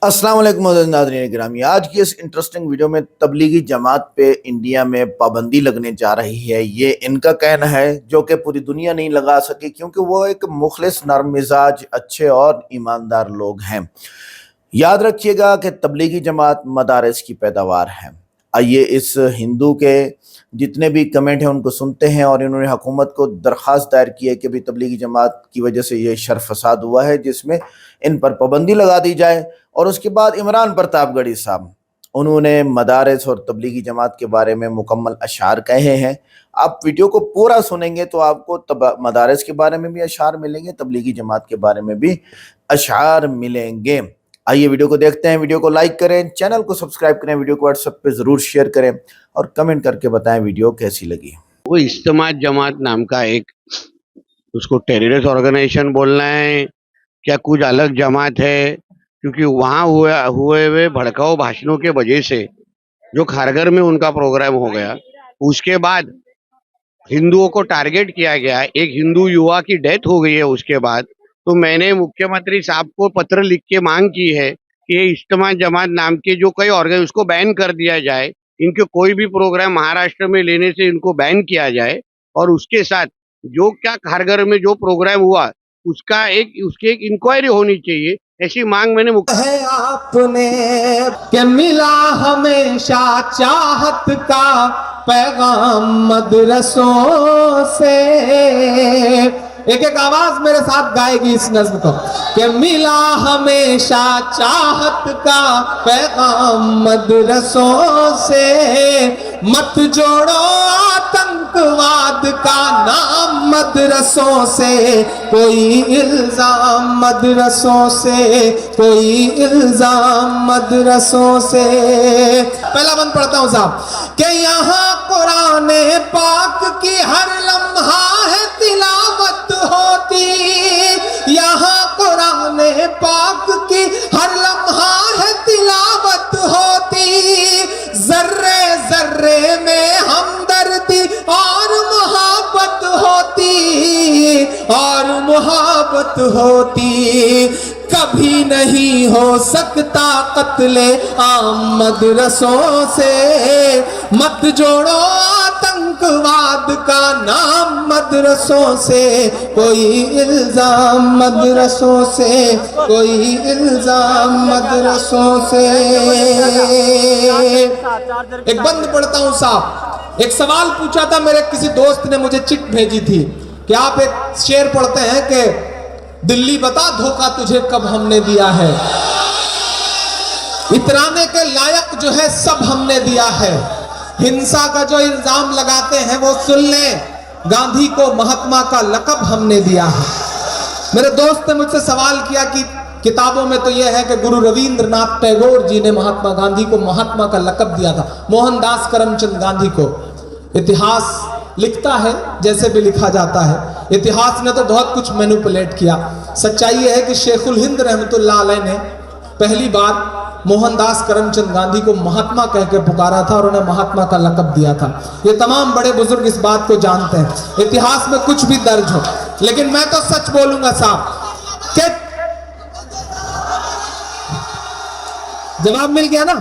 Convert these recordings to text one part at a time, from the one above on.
अस्सलाम वालेकुम नाज़रीन गिरामी। आज की इस इंटरेस्टिंग वीडियो में तबलीगी जमात पे इंडिया में पाबंदी लगने जा रही है। ये इनका कहना है जो कि पूरी दुनिया नहीं लगा सकी, क्योंकि वो एक मुखलिस, नरम मिजाज, अच्छे और ईमानदार लोग हैं। याद रखिएगा कि तबलीगी जमात मदारिस की पैदावार है। आइए इस हिंदू के जितने भी कमेंट हैं उनको सुनते हैं। और इन्होंने हुकूमत को दरख्वास्त दायर की है कि भी तबलीगी जमात की वजह से ये शर फसाद हुआ है, जिसमें इन पर पाबंदी लगा दी जाए। और उसके बाद इमरान प्रतापगढ़ी साहब, उन्होंने मदारिस और तबलीगी जमात के बारे में मुकम्मल अशार कहे हैं। आप वीडियो को पूरा सुनेंगे तो आपको मदारिस के बारे में भी अशार मिलेंगे, तबलीगी जमात के बारे में भी अशार मिलेंगे। आइए वीडियो को देखते हैं। वीडियो को लाइक करें, चैनल को सब्सक्राइब करें, वीडियो को व्हाट्सएप पे ज़रूर शेयर करें और कमेंट करके बताएं वीडियो कैसी लगी। वो इज्तिमा जमात नाम का एक, उसको टेररिस्ट ऑर्गेनाइजेशन बोलना है क्या कुछ अलग जमात है? क्योंकि वहाँ हुए हुए भड़काऊ भाषणों के वजह से जो खारगर में उनका प्रोग्राम हो गया, उसके बाद हिंदुओं को टारगेट किया गया, एक हिंदू युवा की डेथ हो गई है। उसके बाद तो मैंने मुख्यमंत्री साहब को पत्र लिख के मांग की है कि ये इज्तिमा जमात नाम के जो कई ऑर्गन, उसको बैन कर दिया जाए। इनके कोई भी प्रोग्राम महाराष्ट्र में लेने से इनको बैन किया जाए। और उसके साथ जो क्या खारगर में जो प्रोग्राम हुआ उसकी एक इंक्वायरी होनी चाहिए, ऐसी मांग मैंने है आपने कि मिला हमेशा चाहत का पैगाम मदरसों से। एक एक आवाज मेरे साथ गाएगी इस नज्म को कि मिला हमेशा चाहत का पैगाम मदरसों से। मत जोड़ो आतंकवाद का नाम मदरसों से, कोई इल्जाम मदरसों से, कोई इल्जाम मदरसों से। पहला बंद पढ़ता हूं साहब कि यहाँ कुरान पाक की हर लम्हा है तिलावत होती, यहाँ कुरान पाक की हर लम्हा है तिलावत होती। जर्रे जर्रे में हमदर्दी और मोहब्बत होती, और मोहब्बत होती। कभी नहीं हो सकता कत्ले आम मदरसों से। मत जोड़ो आतंकवाद का नाम मदरसों से, कोई इल्जाम मदरसों से, कोई इल्जाम मदरसों से। एक बंद पढ़ता हूं साहब। एक सवाल पूछा था मेरे किसी दोस्त ने, मुझे चिट भेजी थी कि आप एक शेर पढ़ते हैं कि दिल्ली बता धोखा तुझे कब हमने दिया है, इतराने के लायक जो है सब हमने दिया है। हिंसा का जो इल्जाम लगाते हैं वो सुन लें, गांधी को महात्मा का लक़ब हमने दिया है। मेरे दोस्त ने मुझसे सवाल किया कि किताबों में तो यह है कि गुरु रविंद्रनाथ टैगोर जी ने महात्मा गांधी को महात्मा का लक़ब दिया था, मोहनदास करमचंद गांधी को। इतिहास लिखता है जैसे भी लिखा जाता है। इतिहास ने तो बहुत कुछ मैनिपुलेट किया। सच्चाई यह है कि शेखुल हिंद रहमतुल्लाह अलैह ने पहली बार मोहनदास करमचंद गांधी को महात्मा कह के पुकारा था और उन्हें महात्मा का लक़ब दिया था। ये तमाम बड़े बुजुर्ग इस बात को जानते हैं, इतिहास में कुछ भी दर्ज हो। लेकिन मैं तो सच बोलूंगा साहब कि जवाब मिल गया ना।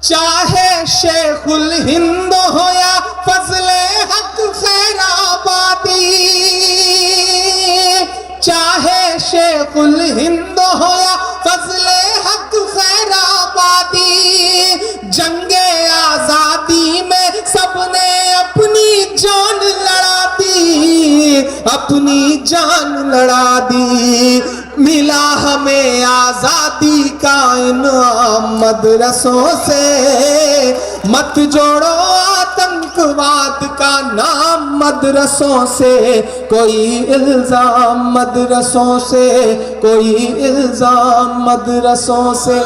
चाहे शेखुल हिंद हो या फजले हक खैराबादी, चाहे शेखुल हिंद हो या फजले हक खैराबादी, जंगे आजादी में सबने अपनी जान लड़ा दी, अपनी जान लड़ा दी। मिला हमें आजादी का इनाम मदरसों से। मत जोड़ो आतंकवाद का नाम मदरसों से, कोई इल्जाम मदरसों से, कोई इल्जाम मदरसों से।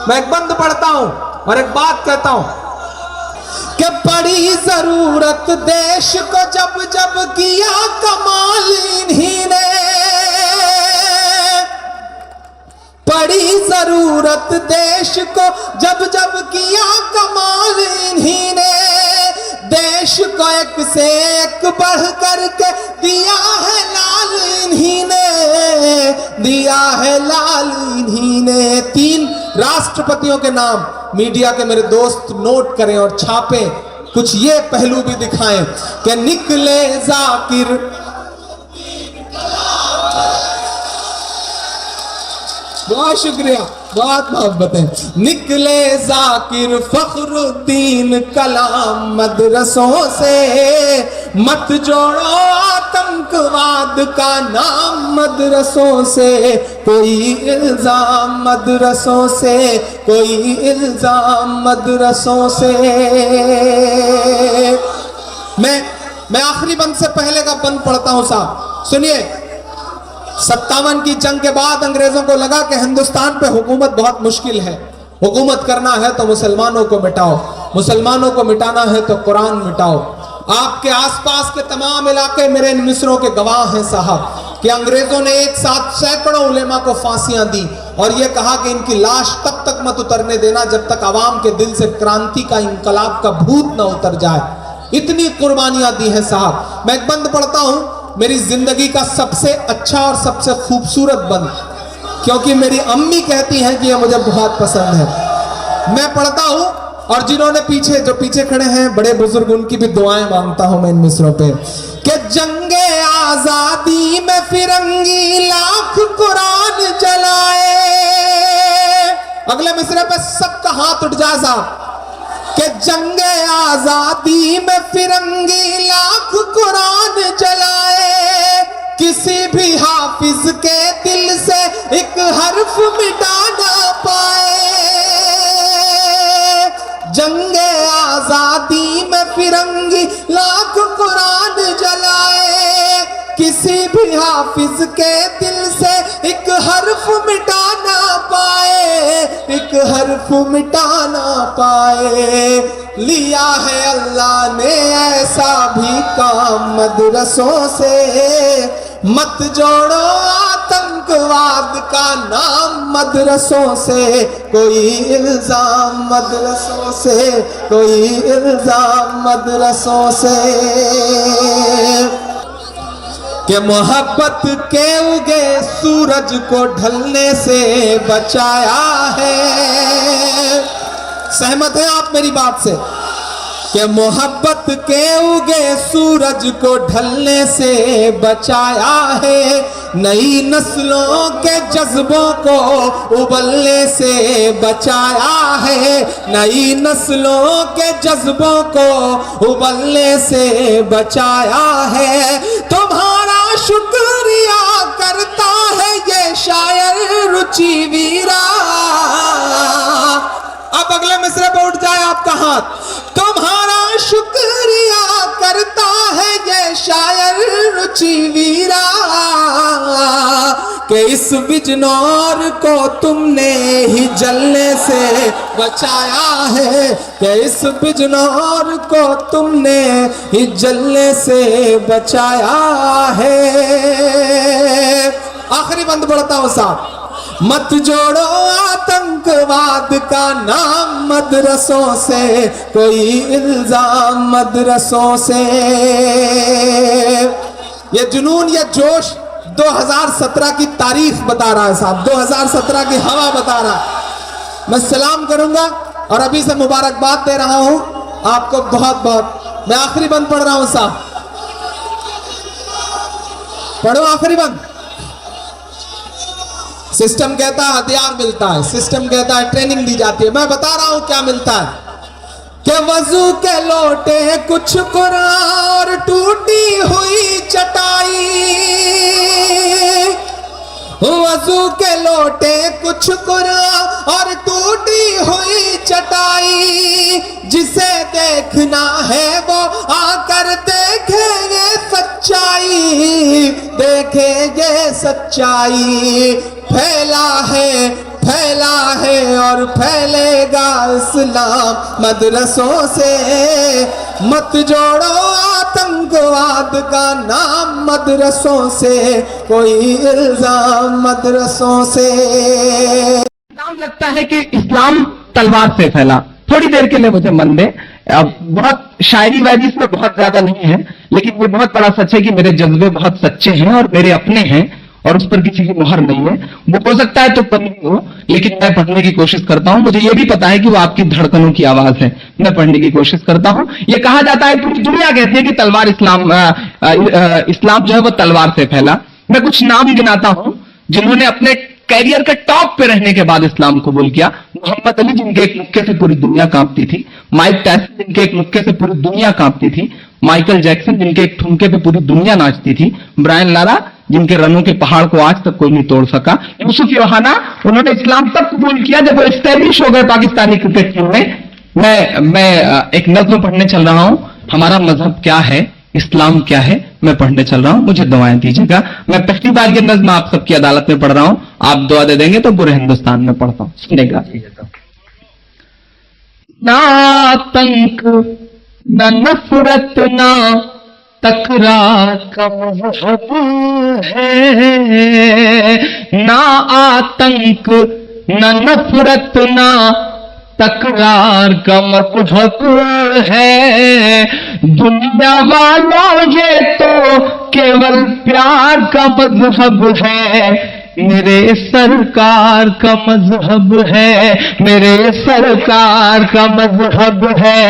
मैं एक बंद पढ़ता हूं और एक बात कहता हूं कि बड़ी जरूरत देश को जब जब किया कमाल इन्हीं ने, बड़ी जरूरत देश को जब जब किया कमाल इन्हीं ने। देश को एक से एक बढ़ करके दिया है लाल इन्हीं ने, दिया है लाल ने 3 राष्ट्रपतियों के नाम मीडिया के मेरे दोस्त नोट करें और छापें, कुछ ये पहलू भी दिखाएं कि निकले जाकिर, बहुत शुक्रिया, बहुत मोहब्बतें, निकले जाकिर फखरुद्दीन कलाम मदरसों से, मत जोड़ो आतंकवाद का नाम मदरसों से, कोई इल्जाम मदरसों से, कोई इल्जाम मदरसों से। मैं आखिरी बंद से पहले का बंद पढ़ता हूं साहब, सुनिए। 57 की जंग के बाद अंग्रेजों को लगा कि हिंदुस्तान पे हुकूमत बहुत मुश्किल है, हुकूमत करना है तो मुसलमानों को मिटाओ, मुसलमानों को मिटाना है तो कुरान मिटाओ। आपके आसपास के तमाम इलाके मेरे इन मिस्रों के गवाह हैं साहब कि अंग्रेजों ने एक साथ सैकड़ों उलेमा को फांसियां दी और यह कहा कि इनकी लाश तब तक मत उतरने देना जब तक आवाम के दिल से क्रांति का, इंकलाब का भूत न उतर जाए। इतनी कुर्बानियां दी हैं साहब। मैं एक बंद पढ़ता हूं, मेरी जिंदगी का सबसे अच्छा और सबसे खूबसूरत बंद, क्योंकि मेरी अम्मी कहती हैं कि यह मुझे बहुत पसंद है। मैं पढ़ता हूं और जिन्होंने जो पीछे खड़े हैं बड़े बुजुर्ग, उनकी भी दुआएं मांगता हूं मैं इन मिसरों पे कि जंगे आजादी में फिरंगी लाख कुरान जलाए। अगले मिसरे पे सबका हाथ उठ जाए साहब कि जंगे आजादी में फिरंगी लाख कुरान जलाए, किसी भी हाफिज के दिल से एक हर्फ मिटा ना पाए। जंगे आजादी में फिरंगी लाख कुरान जलाए, किसी भी हाफिज के दिल से एक हर्फ मिटा ना पाए, एक हर्फ मिटा ना पाए। लिया है अल्लाह ने ऐसा भी काम मदरसों से, मत जोड़ो आतंकवाद का नाम मदरसों से, कोई इल्जाम मदरसों से, कोई इल्जाम मदरसों से। कि मोहब्बत के उगे सूरज को ढलने से बचाया है। सहमत हैं आप मेरी बात से कि मोहब्बत के उगे सूरज को ढलने से बचाया है, नई नस्लों के जज्बों को उबलने से बचाया है, नई नस्लों के जज्बों को उबलने से बचाया है। तुम्हारा शुक्रिया करता है ये शायर रुचि वीरा। अब अगले मिसरे पे उठ जाए आपका हाथ। तुम्हारा शुक्रिया करता है ये शायर रुचि वीरा कि इस बिजनौर को तुमने ही जलने से बचाया है, कि इस बिजनौर को तुमने ही जलने से बचाया है। आखिरी बंद पढ़ता हूं साहब। मत जोड़ो आतंकवाद का नाम मदरसों से, कोई इल्जाम मदरसों से। ये जुनून, ये जोश 2017 की तारीख बता रहा है साहब, 2017 की हवा बता रहा है। मैं सलाम करूंगा और अभी से मुबारकबाद दे रहा हूं आपको बहुत बहुत। मैं आखिरी बंद पढ़ रहा हूं साहब, पढ़ो आखिरी बंद। सिस्टम कहता है हथियार मिलता है, सिस्टम कहता है ट्रेनिंग दी जाती है। मैं बता रहा हूं क्या मिलता है कि वजू के लोटे कुछ कुरान और टूटी हुई चटाई, वजू के लोटे कुछ कुरान और टूटी हुई चटाई, जिसे देखना है वो आकर देखेंगे सच्चाई, देखेंगे सच्चाई। फैला है और फैलेगा इस्लाम मदरसों से, मत जोड़ो आतंकवाद का नाम मदरसों से, कोई इल्जाम मदरसों से। इस्लाम लगता है कि इस्लाम तलवार से फैला। थोड़ी देर के लिए मुझे मन दे, अब बहुत शायरी वायरी इसमें बहुत ज्यादा नहीं है, लेकिन ये बहुत बड़ा सच है कि मेरे जज्बे बहुत सच्चे हैं और मेरे अपने हैं और उस पर किसी की मुहर नहीं है। वो हो सकता है तो कमी हो, लेकिन मैं पढ़ने की कोशिश करता हूं। मुझे ये भी पता है कि वो आपकी धड़कनों की आवाज है। मैं पढ़ने की कोशिश करता हूं। ये कहा जाता है, पूरी दुनिया कहती है कि तलवार इस्लाम जो है वो तलवार से फैला। मैं कुछ नाम गिनाता हूं जिन्होंने अपने कैरियर के टॉप पे रहने के बाद इस्लाम कबूल किया। मोहम्मद अली, जिनके एक मुक्के से पूरी दुनिया कांपती थी। माइक टायसन, जिनके एक मुक्के से पूरी दुनिया कांपती थी। माइकल जैक्सन, जिनके एक ठुमके पे पूरी दुनिया नाचती थी। ब्रायन लारा, जिनके रनों के पहाड़ को आज तक कोई नहीं तोड़ सका। यूसुफ योहाना, उन्होंने इस्लाम तब कबूल किया जब वो एस्टेब्लिश हो गए पाकिस्तानी क्रिकेट टीम में। मैं एक नज्म पढ़ने चल रहा हूं। हमारा मजहब क्या है, इस्लाम क्या है, मैं पढ़ने चल रहा हूं। मुझे दुआएं दीजिएगा। मैं पहली बार ये नज्म आप सबकी अदालत में पढ़ रहा हूं। आप दुआ दे देंगे तो पूरे हिंदुस्तान में पढ़ता हूं। सुनेगा। ना आतंक, ना नफरत, ना तकरार का मजहब है। ना आतंक, ना नफरत, ना तकरार का मजहब है। दुनिया वालों ये तो केवल प्यार का मजहब है। मेरे सरकार का मजहब है। मेरे सरकार का मजहब है।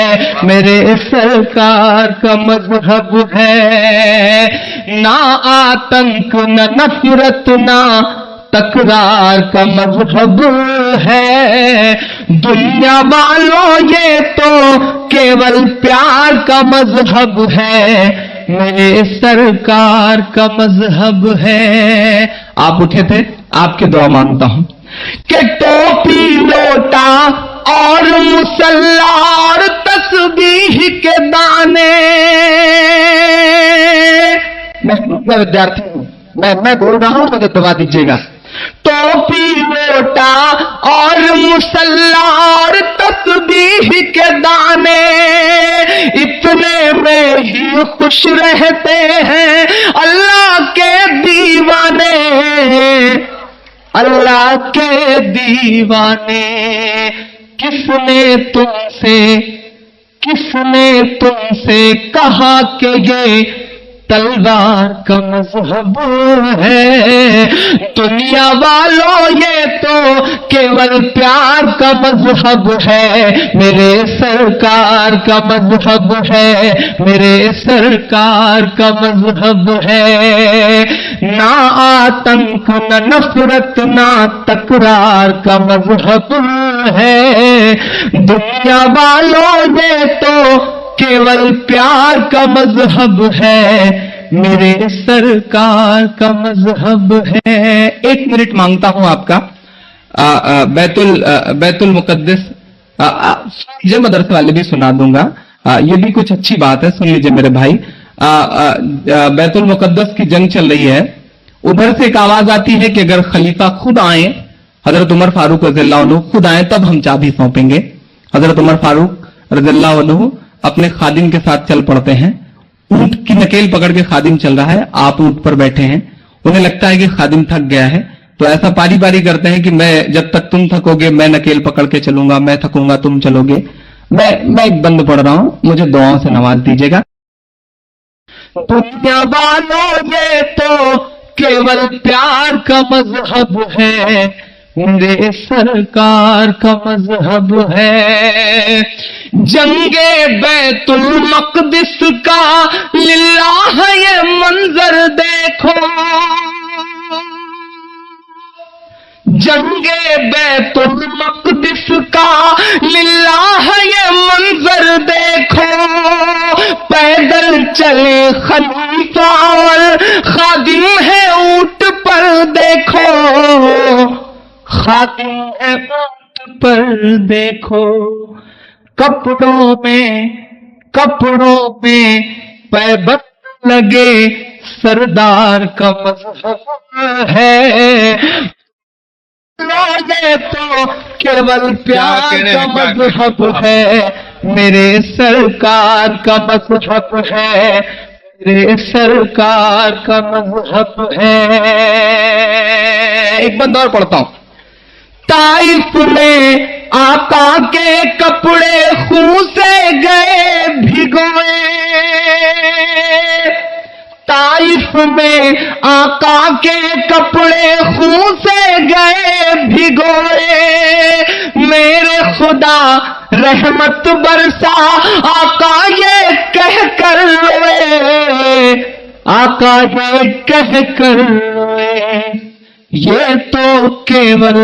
मेरे सरकार का मजहब है। ना आतंक, न नफरत, ना तकरार का मजहब है। दुनिया वालों ये तो केवल प्यार का मजहब है। मेरे सरकार का मजहब है। आप उठे थे, आपके दुआ मांगता हूं कि टोपी, लोटा और मुसल्ला और तस्बीह के दाने। मैं विद्यार्थी हूं, मैं बोल रहा हूं, मुझे दबा दीजिएगा। टोपी, लोटा और मुसल्ला और तस्बीह के दाने, इतने में ही खुश रहते हैं अल्लाह के दीवाने। अल्लाह के दीवाने। किसने तुमसे कहा कि ये तलवार का मजहब है। दुनिया वालों ये तो केवल प्यार का मजहब है। मेरे सरकार का मजहब है। मेरे सरकार का मजहब है। ना आतंक, न नफरत, ना तकरार का मजहब है। दुनिया वालों ये तो केवल प्यार का मजहब है। मेरे सरकार का मजहब है। 1 मिनट मांगता हूं आपका। बैतुल मुकद्दस, ये मदरसे वाले भी सुना दूंगा। ये भी कुछ अच्छी बात है, सुन लीजिए मेरे भाई। बैतुल मुकद्दस की जंग चल रही है। उधर से एक आवाज आती है कि अगर खलीफा खुद आए, हजरत उमर फारूक रज़ियल्लाहु अन्हु खुद आए, तब हम चाबी सौंपेंगे। हजरत उमर फारूक रज़ियल्लाहु अन्हु अपने खादिम के साथ चल पड़ते हैं। ऊंट की नकेल पकड़ के खादिम चल रहा है, आप ऊंट पर बैठे हैं। उन्हें लगता है कि खादिम थक गया है, तो ऐसा पारी बारी करते हैं कि मैं जब तक तुम थकोगे मैं नकेल पकड़ के चलूंगा, मैं थकूंगा तुम चलोगे। मैं एक बंद पढ़ रहा हूं, मुझे दुआओं से नवाज दीजिएगा। दुनिया वालों ये तो केवल प्यार का मजहब है। मेरे सरकार का मजहब है। जंगे बैतुल मक़दिस का लिल्लाह ये मंजर देखो। जंगे बैतुल मक़दिस का लिल्लाह ये मंजर देखो। पैदल चले खलीफा और खादिम है ऊंट पर देखो। खादिम है ऊंट पर देखो। कपड़ों में पैबंद लगे सरदार का मजहब है। ये तो केवल प्यार का मजहब है। मेरे सरकार का मजहब है। मेरे सरकार का मजहब है। एक बंद और पढ़ता हूं। ताइफ में आका के कपड़े खून से गए भिगोए। ताइफ में आका के कपड़े खून से गए भिगोए, मेरे खुदा रहमत बरसा आका ये कह कर रोए, आका ये कह कर रोए, ये तो केवल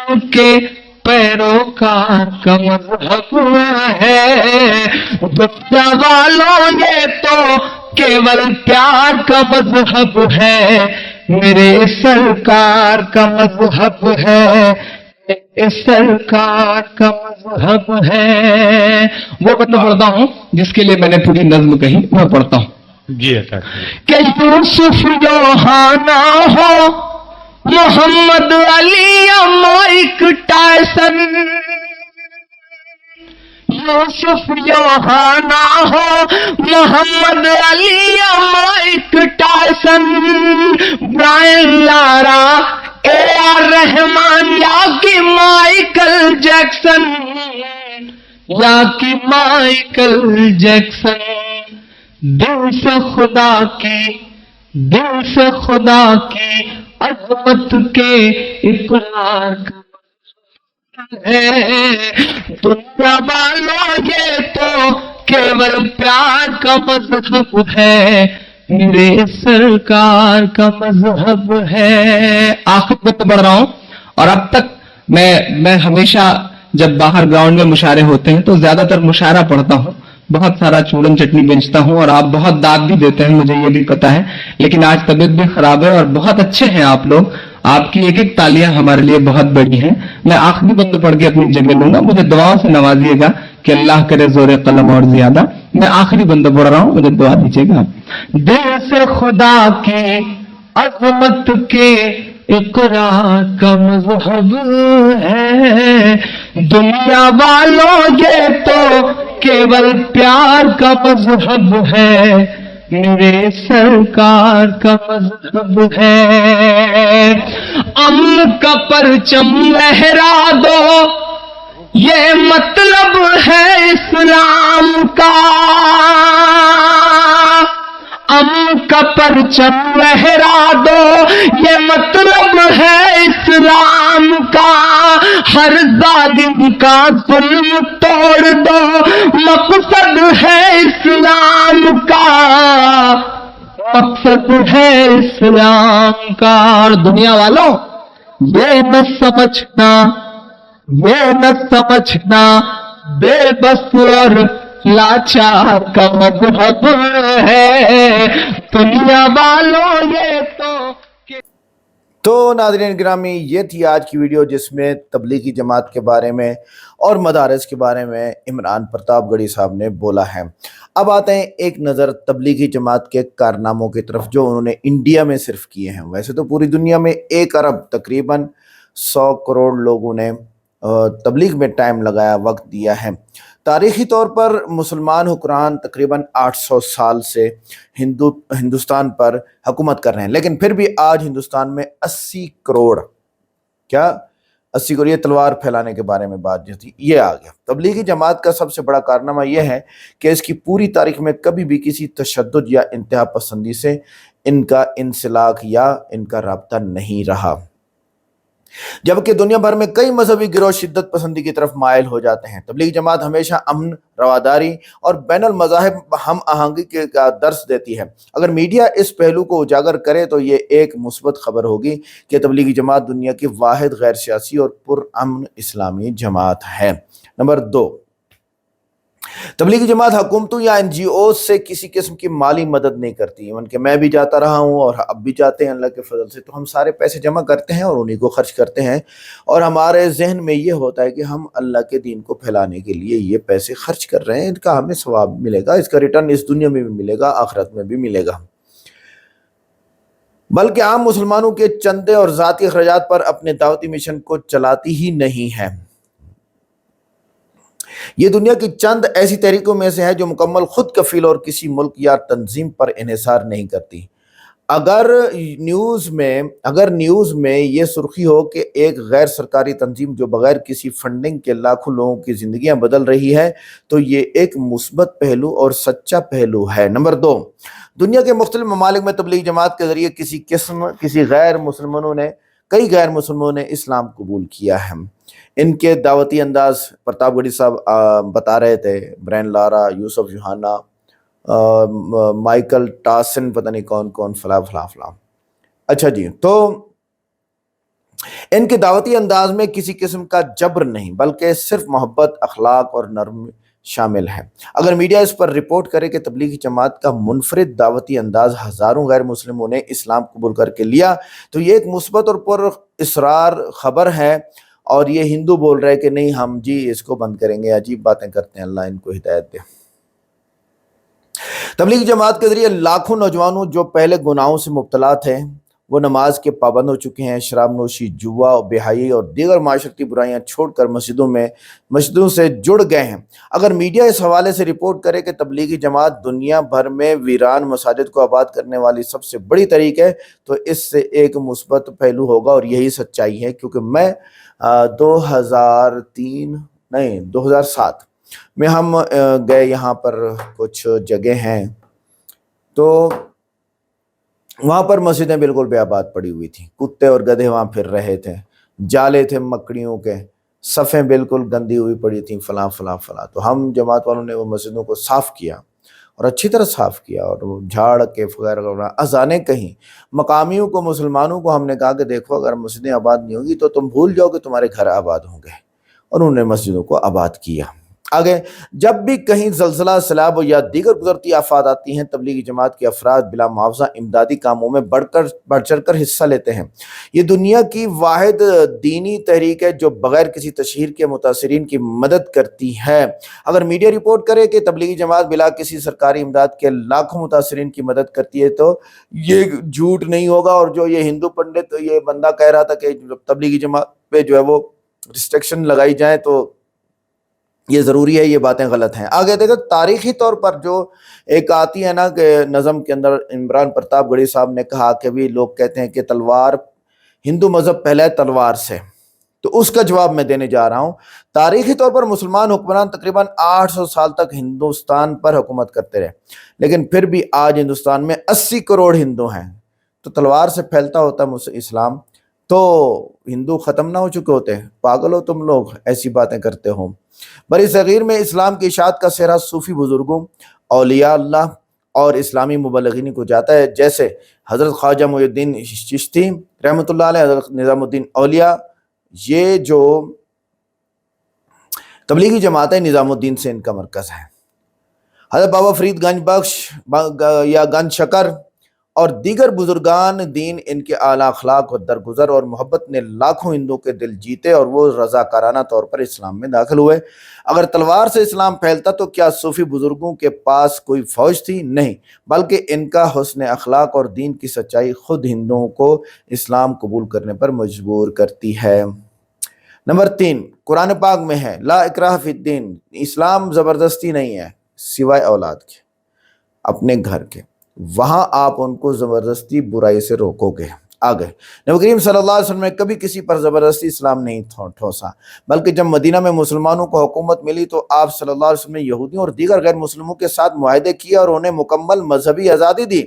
उनके पैरोकार का मजहब है। दुनिया वालों ये तो केवल प्यार का मजहब है, मेरे सरकार का मजहब है, मेरे सरकार का मजहब है। वो मतलब पढ़ता हूँ जिसके लिए मैंने पूरी नज्म कही, मैं पढ़ता हूँ जी ऐसा कि यूसुफ योहाना हो, मोहम्मद अली या माइक टायसन, यूसुफ योहाना हो, मोहम्मद अली या Mike Tyson, Brian Lara, A R Rahman या कि माइकल जैक्सन, या कि माइकल जैक्सन, दिल से खुदा की अजमत के इकरार का है। दुनिया वालों ये तो केवल प्यार का मजहब है, मेरे सरकार का मजहब है। आखिर में तो बढ़ रहा हूं, और अब तक मैं हमेशा जब बाहर ग्राउंड में मुशायरे होते हैं तो ज्यादातर मुशायरा पढ़ता हूं, बहुत सारा चूरन चटनी बेचता हूं, और आप बहुत दाद भी देते हैं, मुझे ये भी पता है, लेकिन आज तबीयत भी खराब है और बहुत अच्छे हैं आप लोग, आपकी एक एक तालियां हमारे लिए बहुत बड़ी हैं। मैं आखिरी बंद पढ़ के अपनी जगह लूंगा, मुझे दुआओं से नवाजिएगा कि अल्लाह करे जोरे कलम और ज्यादा। मैं आखिरी बंद पढ़ रहा हूं, मुझे दुआ दीजिएगा। दिल से खुदा की अजमत के इकरार का मजहब है, दुनिया वालों ये तो केवल प्यार का मजहब है, मेरे सरकार का मजहब है। अमन का परचम लहरा दो, ये मतलब है इस्लाम का, अमन का परचम लहरा दो, ये मतलब है इस्लाम का, हर जालिम का जुल्म तोड़ दो, मकसद है इस्लाम का, मकसद है इस्लाम का। और दुनिया वालों ये न समझना बेबस और लाचार का मजहब है, दुनिया वालों ये तो नाज़रीन गिरामी, ये थी आज की वीडियो जिसमें तबलीगी जमात के बारे में और मदारस के बारे में इमरान प्रतापगढ़ी साहब ने बोला है। अब आते हैं एक नज़र तबलीगी जमात के कारनामों की तरफ जो उन्होंने इंडिया में सिर्फ किए हैं। वैसे तो पूरी दुनिया में 1 अरब तकरीबन 100 करोड़ लोगों ने तबलीग में टाइम लगाया, वक्त दिया है। तारीख़ी तौर पर मुसलमान हुक्मरान तकरीबन 800 साल से हिंदुस्तान पर हुकूमत कर रहे हैं, लेकिन फिर भी आज हिंदुस्तान में 80 करोड़, क्या 80 करोड़, ये तलवार फैलाने के बारे में बात जो थी ये आ गया। तबलीगी जमात का सबसे बड़ा कारनामा यह है कि इसकी पूरी तारीख में कभी भी किसी तशद्दुद या इंतहा पसंदी से इनका इंसलाक या इनका राब्ता नहीं रहा, जबकि दुनिया भर में कई मजहबी गिरोह शिद्दत पसंदी की तरफ मायल हो जाते हैं। तबलीगी जमात हमेशा अमन, रवादारी और बैनुल मज़ाहिब हम आहंगी का दर्स देती है। अगर मीडिया इस पहलू को उजागर करे तो ये एक मुस्बत खबर होगी कि तबलीगी जमात दुनिया की वाहिद गैर सियासी और पुरअमन इस्लामी जमात है। नंबर 2, तबलीगी जमात हुकूमतों या NGO से किसी किस्म की माली मदद नहीं करती। इवन कि मैं भी जाता रहा हूँ और अब भी जाते हैं अल्लाह के फजल से, तो हम सारे पैसे जमा करते हैं और उन्हीं को खर्च करते हैं, और हमारे जहन में ये होता है कि हम अल्लाह के दीन को फैलाने के लिए ये पैसे खर्च कर रहे हैं, इनका हमें सवाब मिलेगा, इसका रिटर्न इस दुनिया में भी मिलेगा, आखिरत में भी मिलेगा। बल्कि आम मुसलमानों के चंदे और ज़ाती अखराजात पर अपने दावती मिशन को चलाती ही नहीं है। ये दुनिया की चंद ऐसी तहरीकों में से है जो मुकम्मल खुद कफील और किसी मुल्क या तंजीम पर इन्हिसार नहीं करती। اگر نیوز میں یہ سرخی ہو کہ ایک غیر سرکاری تنظیم جو بغیر کسی فنڈنگ کے لاکھوں لوگوں کی زندگیاں بدل رہی ہے تو یہ ایک مثبت پہلو اور سچا پہلو ہے۔ نمبر 2، دنیا کے مختلف ممالک میں تبلیغ جماعت کے ذریعے کئی غیر مسلمانوں نے اسلام قبول کیا ہے۔ ان کے دعوتی انداز پرتاپ گڑھی صاحب بتا رہے تھے، برین لارا، یوسف یوحنا، مائیکل ٹاسن، پتہ نہیں کون کون، فلاں فلاں فلاں۔ اچھا جی، تو ان کے دعوتی انداز میں کسی قسم کا جبر نہیں بلکہ صرف محبت، اخلاق اور نرمی شامل ہے۔ اگر میڈیا اس پر رپورٹ کرے کہ تبلیغی جماعت کا منفرد دعوتی انداز ہزاروں غیر مسلموں نے اسلام قبول کر کے لیا تو یہ ایک مثبت اور پر اصرار خبر ہے، اور یہ ہندو بول رہے کہ نہیں ہم جی اس کو بند کریں گے، عجیب باتیں کرتے ہیں، اللہ ان کو ہدایت دے۔ تبلیغی جماعت کے ذریعے لاکھوں نوجوانوں جو پہلے گناہوں سے مبتلا تھے وہ نماز کے پابند ہو چکے ہیں، شراب نوشی، جوا، بے حیائی اور دیگر معاشرتی برائیاں چھوڑ کر مسجدوں سے جڑ گئے ہیں۔ اگر میڈیا اس حوالے سے رپورٹ کرے کہ تبلیغی جماعت دنیا بھر میں ویران مساجد کو آباد کرنے والی سب سے بڑی طریق ہے تو اس سے ایک مثبت پہلو ہوگا، اور یہی سچائی ہے۔ کیونکہ میں 2007 میں ہم گئے، یہاں پر کچھ جگہ ہیں تو وہاں پر مسجدیں بالکل بے آباد پڑی ہوئی تھیں، کتے اور گدھے وہاں پھر رہے تھے، جالے تھے مکڑیوں کے، صفیں بالکل گندی ہوئی پڑی تھیں، فلاں فلاں فلاں۔ تو ہم جماعت والوں نے وہ مسجدوں کو صاف کیا اور اچھی طرح صاف کیا، اور وہ جھاڑ کے وغیرہ اذانیں کہیں مقامیوں کو، مسلمانوں کو ہم نے کہا کہ دیکھو اگر مسجدیں آباد نہیں ہوگی تو تم بھول جاؤ کہ تمہارے گھر آباد ہوں گے، اور انہوں نے مسجدوں کو آباد کیا۔ آگے، جب بھی کہیں زلزلہ، سیلاب یا دیگر قدرتی آفات آتی ہیں تبلیغی جماعت کے افراد بلا معاوضہ امدادی کاموں میں بڑھ چڑھ کر حصہ لیتے ہیں۔ یہ دنیا کی واحد دینی تحریک ہے جو بغیر کسی تشہیر کے متاثرین کی مدد کرتی ہے۔ اگر میڈیا رپورٹ کرے کہ تبلیغی جماعت بلا کسی سرکاری امداد کے لاکھوں متاثرین کی مدد کرتی ہے تو یہ جھوٹ نہیں ہوگا، اور جو یہ ہندو پنڈت یہ بندہ کہہ رہا تھا کہ تبلیغی جماعت پہ جو ہے وہ ریسٹرکشن لگائی جائیں تو یہ ضروری ہے، یہ باتیں غلط ہیں۔ آگے دیکھو، تاریخی طور پر جو ایک آتی ہے نا کہ نظم کے اندر عمران پرتاپ گڑھی صاحب نے کہا کہ بھی لوگ کہتے ہیں کہ تلوار، ہندو مذہب پہلے ہے تلوار سے، تو اس کا جواب میں دینے جا رہا ہوں۔ تاریخی طور پر مسلمان حکمران تقریباً 800 سال تک ہندوستان پر حکومت کرتے رہے، لیکن پھر بھی آج ہندوستان میں 80 کروڑ ہندو ہیں، تو تلوار سے پھیلتا ہوتا اسلام تو ہندو ختم نہ ہو چکے ہوتے؟ پاگل ہو تم لوگ، ایسی باتیں کرتے ہو۔ بری صغیر میں اسلام کی اشاعت کا سہرا صوفی بزرگوں، اولیاء اللہ اور اسلامی مبلغین کو جاتا ہے، جیسے حضرت خواجہ معین الدین چشتی رحمۃ اللہ علیہ، حضرت نظام الدین اولیاء۔ یہ جو تبلیغی جماعت ہے نظام الدین سے ان کا مرکز ہے۔ حضرت بابا فرید گنج بخش یا گنج شکر اور دیگر بزرگان دین، ان کے اعلیٰ اخلاق و درگزر اور محبت نے لاکھوں ہندوؤں کے دل جیتے اور وہ رضاکارانہ طور پر اسلام میں داخل ہوئے۔ اگر تلوار سے اسلام پھیلتا تو کیا صوفی بزرگوں کے پاس کوئی فوج تھی؟ نہیں، بلکہ ان کا حسن اخلاق اور دین کی سچائی خود ہندوؤں کو اسلام قبول کرنے پر مجبور کرتی ہے۔ نمبر 3، قرآن پاک میں ہے لا اکراہ فی الدین، اسلام زبردستی نہیں ہے سوائے اولاد کے، اپنے گھر کے، وہاں آپ ان کو زبردستی برائی سے روکو گے۔ آگے، نبی کریم صلی اللہ علیہ وسلم نے کبھی کسی پر زبردستی اسلام نہیں ٹھوسا، بلکہ جب مدینہ میں مسلمانوں کو حکومت ملی تو آپ صلی اللہ علیہ وسلم نے یہودیوں اور دیگر غیر مسلموں کے ساتھ معاہدے کیے اور انہیں مکمل مذہبی آزادی دی۔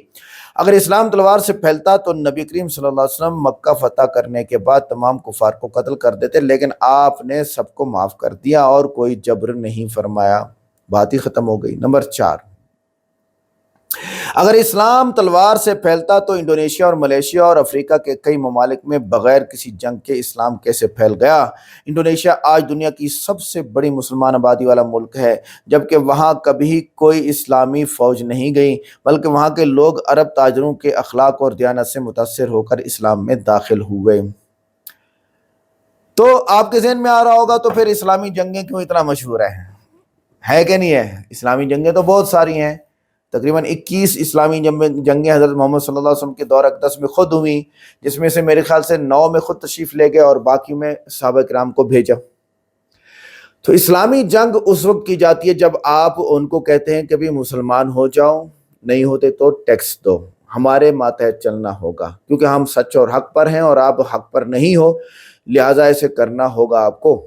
اگر اسلام تلوار سے پھیلتا تو نبی کریم صلی اللہ علیہ وسلم مکہ فتح کرنے کے بعد تمام کفار کو قتل کر دیتے، لیکن آپ نے سب کو معاف کر دیا اور کوئی جبر نہیں فرمایا، بات ہی ختم ہو گئی۔ نمبر 4، اگر اسلام تلوار سے پھیلتا تو انڈونیشیا اور ملیشیا اور افریقہ کے کئی ممالک میں بغیر کسی جنگ کے اسلام کیسے پھیل گیا؟ انڈونیشیا آج دنیا کی سب سے بڑی مسلمان آبادی والا ملک ہے، جبکہ وہاں کبھی کوئی اسلامی فوج نہیں گئی، بلکہ وہاں کے لوگ عرب تاجروں کے اخلاق اور دیانت سے متاثر ہو کر اسلام میں داخل ہوئے۔ تو آپ کے ذہن میں آ رہا ہوگا تو پھر اسلامی جنگیں کیوں اتنا مشہور ہے کہ نہیں ہے؟ اسلامی جنگیں تو بہت ساری ہیں، تقریباً 21 اسلامی جنگیں حضرت محمد صلی اللہ علیہ وسلم کے دور اقدس میں خود ہوئیں، جس میں سے میرے خیال سے 9 میں خود تشریف لے گئے اور باقی میں صحابہ کرام کو بھیجا۔ تو اسلامی جنگ اس وقت کی جاتی ہے جب آپ ان کو کہتے ہیں کہ بھی مسلمان ہو جاؤ، نہیں ہوتے تو ٹیکس دو، ہمارے ماتحت چلنا ہوگا، کیونکہ ہم سچ اور حق پر ہیں اور آپ حق پر نہیں ہو، لہٰذا اسے کرنا ہوگا آپ کو۔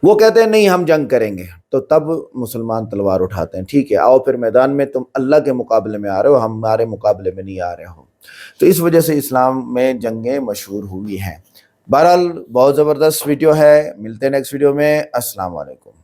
وہ کہتے ہیں نہیں ہم جنگ کریں گے، تو تب مسلمان تلوار اٹھاتے ہیں، ٹھیک ہے آؤ پھر میدان میں، تم اللہ کے مقابلے میں آ رہے ہو، ہمارے مقابلے میں نہیں آ رہے ہو۔ تو اس وجہ سے اسلام میں جنگیں مشہور ہوئی ہیں۔ بہرحال بہت زبردست ویڈیو ہے، ملتے ہیں نیکسٹ ویڈیو میں، السلام علیکم۔